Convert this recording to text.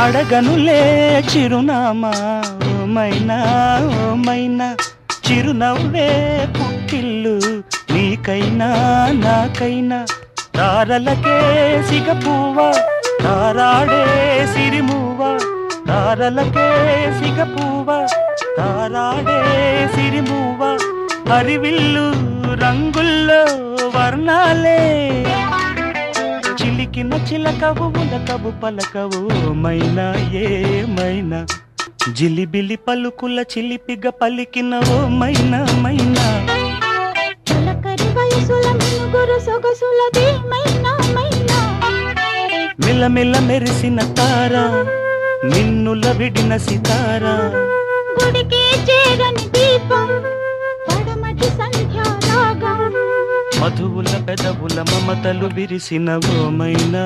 అడగనులే చిరునామా ఓమైనా ఓమైనా చిరునవ్వే పుట్టిల్లు నీకైనా నాకైనా తారలకే సిగపువ్వ తారాడే సిరిమువ్వ తారలకే సిగపువ్వ తారాడే సిరిమువ్వ హరివిల్లు రంగుల్లో వర్ణాలే చిలికిన చిలకవు ఉలకవు పలకవు మైనా ఏమైనా జిలిబిలి పలుకుల చిలిపిగ పలికిన ఓ మైనా మైనా చిలకరి వయసుల మినుగురు సొగసులది మైనా మైనా మిలమిల మెరిసిన తార నిన్నుల విడిన సితార గుడికి చేరని దీపం పడమటి సంధ్యారాగం మధువుల పెదవుల మమతలు విరిసిన ఓ మైనా